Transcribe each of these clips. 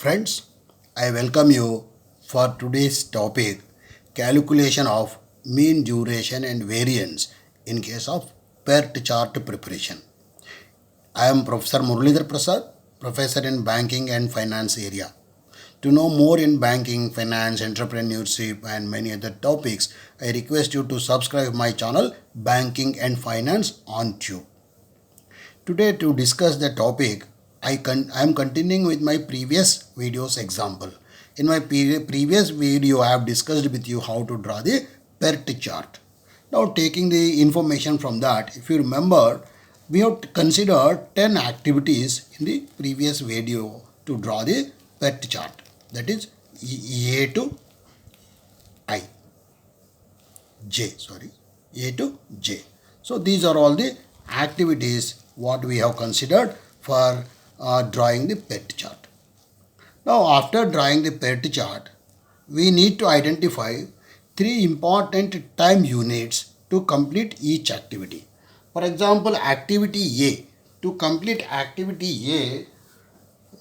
Friends, I welcome you for today's topic calculation of mean duration and variance in case of PERT chart preparation. I am Professor Muralidhar Prasad, Professor in Banking and Finance area. To know more in banking, finance, entrepreneurship and many other topics, I request you to subscribe my channel Banking and Finance on Tube. Today to discuss the topic, I am continuing with my previous video's example. In my previous video, I have discussed with you how to draw the PERT chart. Now taking the information from that, if you remember, we have considered 10 activities in the previous video to draw the PERT chart. That is A to J. So these are all the activities what we have considered for drawing the PERT chart. Now after drawing the PERT chart, we need to identify three important time units to complete each activity. For example, activity A. To complete activity A,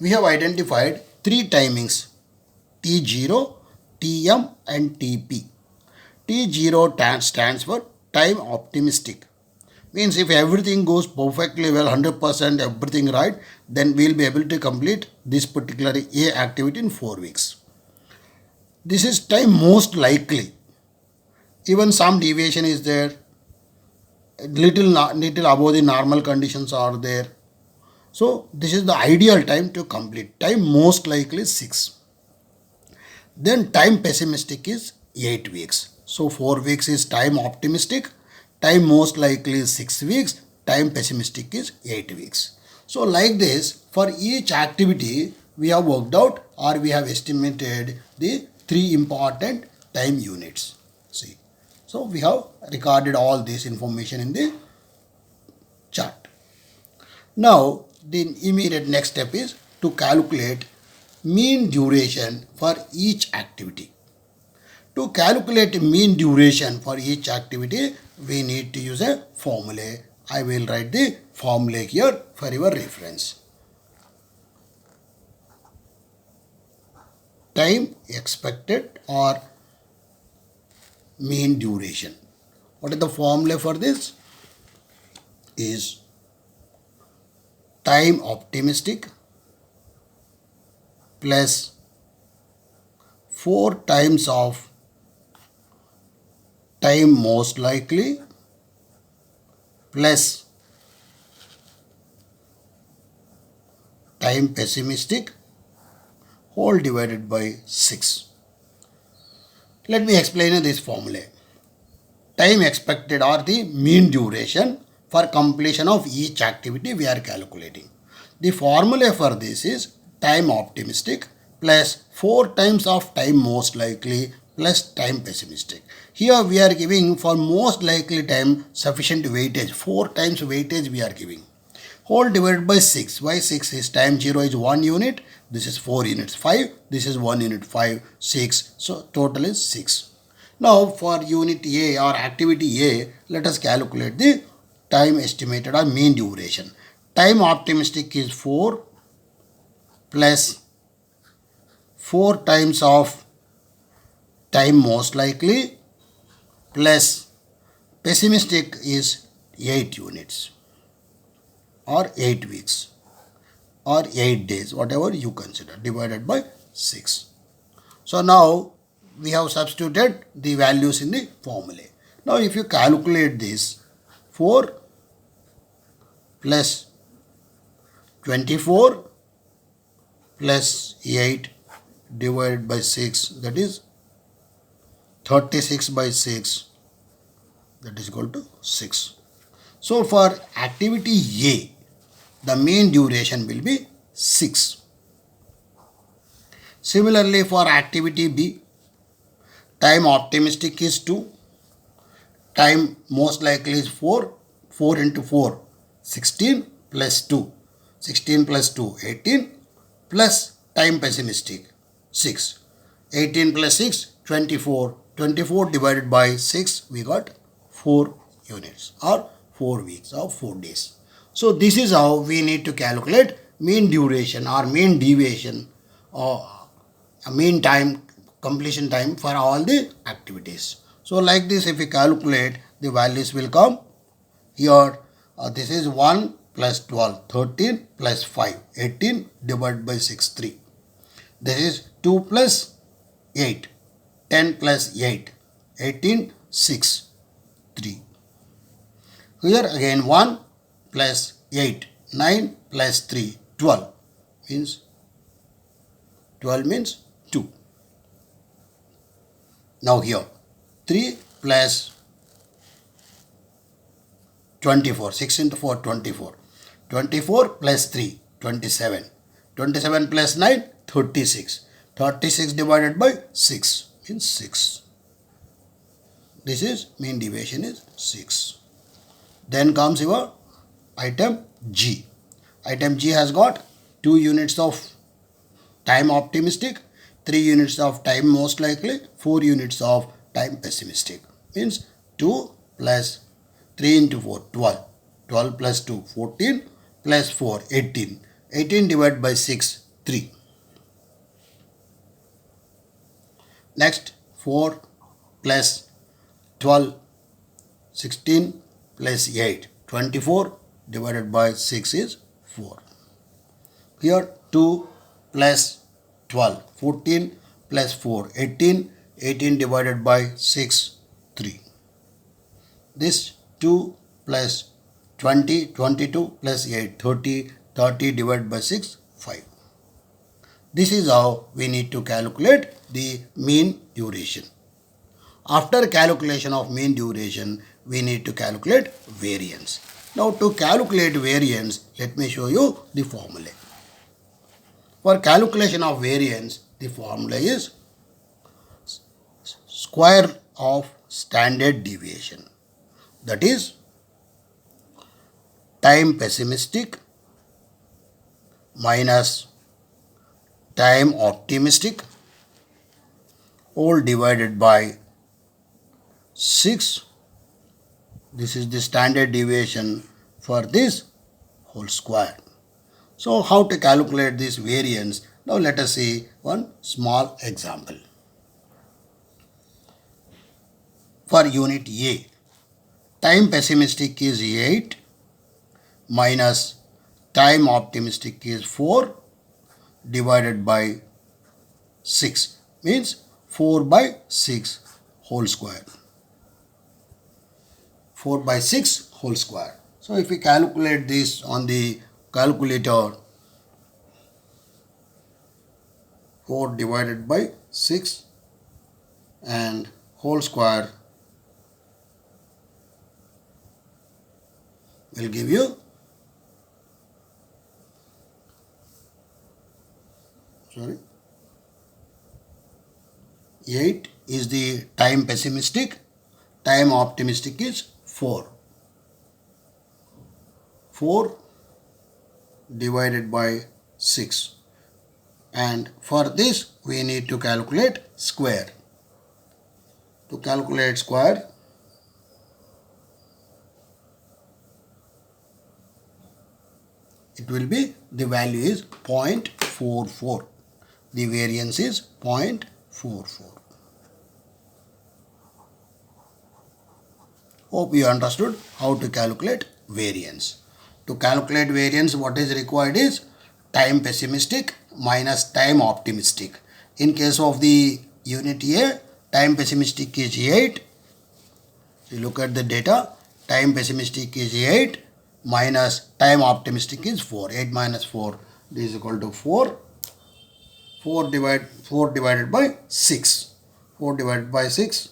we have identified three timings T0, Tm and Tp. T0 stands for time optimistic. Means if everything goes perfectly well, 100% everything right, then we will be able to complete this particular A activity in 4 weeks. This is time most likely. Even some deviation is there. Little above the normal conditions are there. So this is the ideal time to complete. Time most likely 6. Then time pessimistic is 8 weeks. So 4 weeks is time optimistic. Time most likely is 6 weeks. Time pessimistic is 8 weeks. So like this, for each activity, we have worked out or we have estimated the three important time units. See. So we have recorded all this information in the chart. Now the immediate next step is to calculate mean duration for each activity. To calculate mean duration for each activity, we need to use a formula. I will write the formula here for your reference. Time expected or mean duration. What is the formula for this? Is time optimistic plus 4 times of time most likely plus time pessimistic whole divided by 6. Let me explain this formula. Time expected or the mean duration for completion of each activity we are calculating. The formula for this is time optimistic plus 4 times of time most likely plus time pessimistic. Here we are giving for most likely time sufficient weightage. 4 times weightage we are giving. Whole divided by 6. Why 6 is time 0 is 1 unit. This is 4 units 5. This is 1 unit 5, 6. So total is 6. Now for unit A or activity A, let us calculate the time estimated or mean duration. Time optimistic is 4 plus 4 times of time most likely plus pessimistic is 8 units or 8 weeks or 8 days, whatever you consider, divided by 6. So now we have substituted the values in the formula. Now if you calculate this, 4 plus 24 plus 8 divided by 6, that is 36 by 6, that is equal to 6. So for activity A, the mean duration will be 6. Similarly for activity B, time optimistic is 2, time most likely is 4, 4 into 4, 16 plus 2, 16 plus 2, 18 plus time pessimistic, 6, 18 plus 6, 24, 24 divided by 6, we got 4 units or 4 weeks or 4 days. So this is how we need to calculate mean duration or mean deviation a mean time, completion time for all the activities. So like this, if we calculate, the values will come here. This is 1 plus 12, 13 plus 5, 18 divided by 6, 3. This is 2 plus 8, 10 plus 8, 18, 6, 3. Here again 1 plus 8, 9 plus 3, 12 means 2. Now here 3 plus 24, 6 into 4, 24. 24 plus 3, 27. 27 plus 9, 36. 36 divided by 6 means 6. This is mean deviation is 6. Then comes your item G. Item G has got 2 units of time optimistic, 3 units of time most likely, 4 units of time pessimistic. Means 2 plus 3 into 4, 12. 12 plus 2, 14 plus 4, 18. 18 divided by 6, 3. Next 4 plus 12, 16 plus 8, 24 divided by 6 is 4. Here 2 plus 12, 14 plus 4, 18, 18 divided by 6, 3. This 2 plus 20, 22 plus 8, 30, 30 divided by 6, 5. This is how we need to calculate the mean duration. After calculation of mean duration, we need to calculate variance. Now to calculate variance, let me show you the formula. For calculation of variance, the formula is square of standard deviation. That is time pessimistic minus time optimistic all divided by 6. This is the standard deviation for this whole square. So how to calculate this variance? Now let us see one small example. For unit A, time pessimistic is 8 minus time optimistic is 4 divided by 6 means 4 by 6 whole square. 4 by 6 whole square. So if we calculate this on the calculator, 4 divided by 6 and whole square will give you 8 is the time pessimistic, time optimistic is 4. 4 divided by 6. And for this we need to calculate square. To calculate square, it will be, the value is 0.44. The variance is 0.44. Hope you understood how to calculate variance. To calculate variance, what is required is time pessimistic minus time optimistic. In case of the unit A, time pessimistic is 8. You look at the data, time pessimistic is 8 minus time optimistic is 4. 8 minus 4 is equal to 4. 4 divided by 6. 4 divided by 6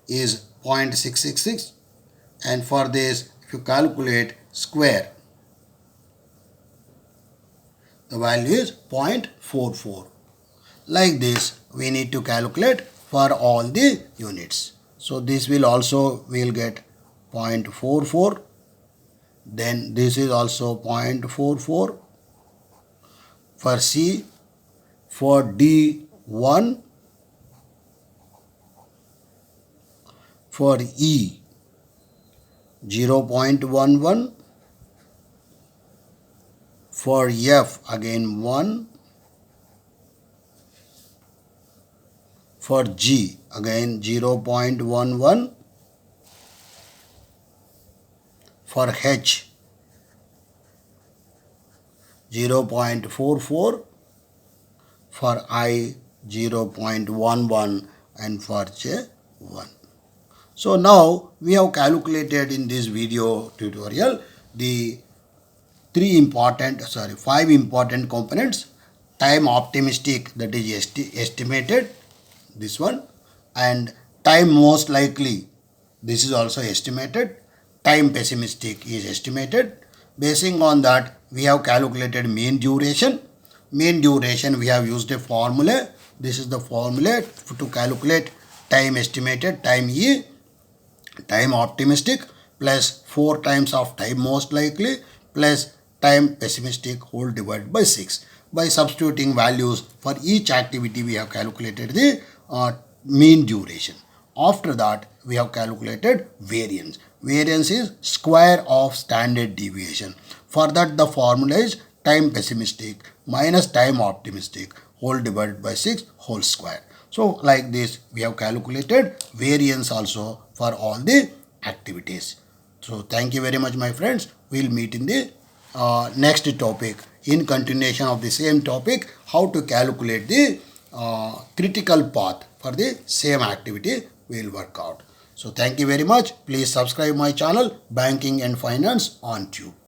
is 0.666, and for this if you calculate square, the value is 0.44. Like this we need to calculate for all the units. So this will also will get 0.44, then this is also 0.44 for C, for D 1, for E 0.11, For F again 1. For G again 0.11. For H 0.44. For I 0.11 and for J 1. So now we have calculated in this video tutorial the five important components. Time optimistic, that is estimated, this one, and time most likely, this is also estimated. Time pessimistic is estimated. Basing on that, we have calculated mean duration. Mean duration, we have used a formula. This is the formula to calculate time estimated, time E, time optimistic plus 4 times of time most likely plus time pessimistic whole divided by 6. By substituting values for each activity, we have calculated the mean duration. After that, we have calculated variance. Variance is square of standard deviation. For that, the formula is time pessimistic minus time optimistic whole divided by 6 whole square. So like this, we have calculated variance also for all the activities. So thank you very much, my friends. We'll meet in the next topic. In continuation of the same topic, how to calculate the critical path for the same activity will work out. So thank you very much. Please subscribe my channel Banking and Finance on Tube.